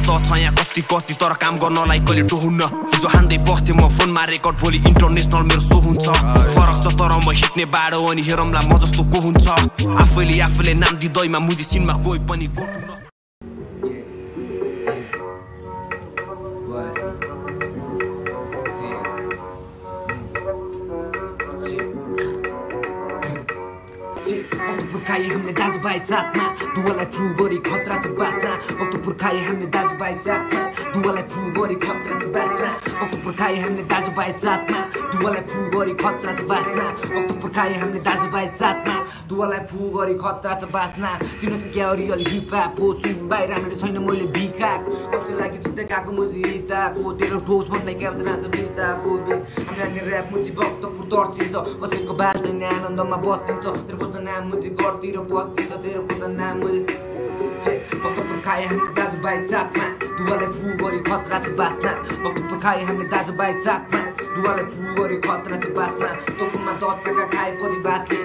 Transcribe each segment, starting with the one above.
त छ यहाँ कति कति तर काम गर्नलाई कहिले टोहुन्न हिजो हान्दै बस्थेँ म फोनमा रेकर्ड भोलि इन्टरनेसनल मेरो सो हुन्छ फरक छ तर म हिट्ने बाडो अनि हेरौँला म जस्तो को हुन्छ आफैले नाम दिँदैमा मुजी सिनमा कोही पनि गोठुन्न पुर्खाए हामीले दाजुभाइ साथमा दुवालाई फु गरी खतरा छ बास्ना पुर्खाए हामीले दाजुभाइ साथमा दुवालाई फु गरी खतरा छ बास्ना पुर्खाए हामीले दाजुभाइ साथमा दुवालाई फु गरी खतरा छ बास्ना पुर्खाए हामीले दाजुभाइ साथमा दुवालाई फु गरी खतरा छ बास्ना चिनो छ क्या रियल हिपहप हो सुन बाहिर हामीले छैन मैले भिखाको कस्तो लागि चित्त काको मुजी हिताको तेरो ठोस भन्दै क्या रान्छ बिताको बिच हामीले ऱ्याप मुजी भक्तपुर तर्सिन्छ कसैको बाल चाहिँ आनन्दमा बस्दिन्छ तेरो कस्तो नाम मुजी गर्तिर बस्दिन्छ तेरो कस्तो नाम मुजी पुर्खाए हामीले दाजुभाइ साथमा दुवालाई फु गरी खतरा छ बास्ना पुर्खाए हामीले दाजुभाइ साथमा दुवालाई फु गरी खतरा छ बास्ना तोकुमा 10 टाका खाएपछि बास्ले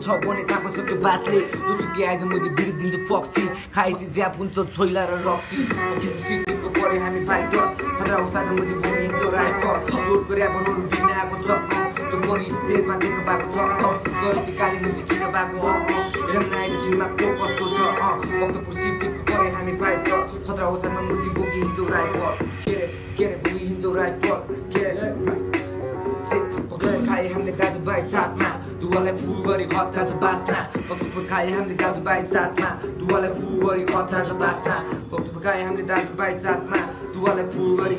छ भने ताप सक्यो बास्ले जोसुकी आइज मुजी बिर्दिन्छ फक्सी खाएपछि ज्याप हुन्छ छोइला र रक्सी सिटीको परे हामी फाइटर खतरा उसानो मुजी बोनी जो राइफल जोडको र्यापरहरु बिनाको छ त्यो पनि स्टेजमा देख्नु भएको छ गल्ती काली मुजी किन भएको हेरौँ न आइज सिनमा को कस्तो छ भक्तपुर सिटीको परे हामी फाइटर खतरा उसानो मुजी बोकी हिँड्छौ राइफल के रे बोकी हिँड्छौ राइफल पुर्खाए हामीले दाजुभाइ साथमा दुवालाई फु गरी खतरा छ बास्ना पुर्खाए हामीले दाजुभाइ साथमा दुवालाई फु गरी खतरा छ बास्ना पुर्खाए हामीले दाजुभाइ साथमा दुवालाई फु गरी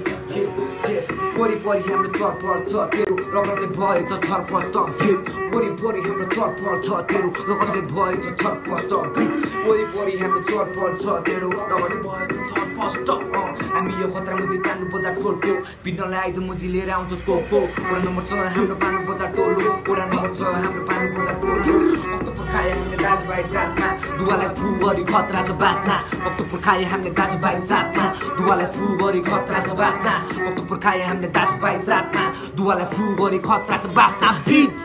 वरिपरि हाम्रो चरपल छ तेरो रगतले भएछ छरपस्ट वरिपरि हाम्रो चरपल छ तेरो रगतले भएछ छरपस्ट वरिपरि हाम्रो चरपल छ तेरो रगतले भएछ छरपस्ट हामी यो खतरा मुजी पानु बजार टोलको पिट्नलाई आइज मुजी लिएर आउँछस् कोको वडा नम्बर 6 हाम्रो पानु बजार टोलो वडा नम्बर 6 हाम्रो पानु बजार टोलो पुर्खाए हामीले दाजुभाइ साथमा दुवालाई फु गरी खतरा छ बास्ना पुर्खाए हामीले दाजुभाइ साथमा दुवालाई फु गरी खतरा छ बास्ना पुर्खाए हामीले दाजुभाइ साथमा दुवालाई फु गरी खतरा छ बास्ना बिच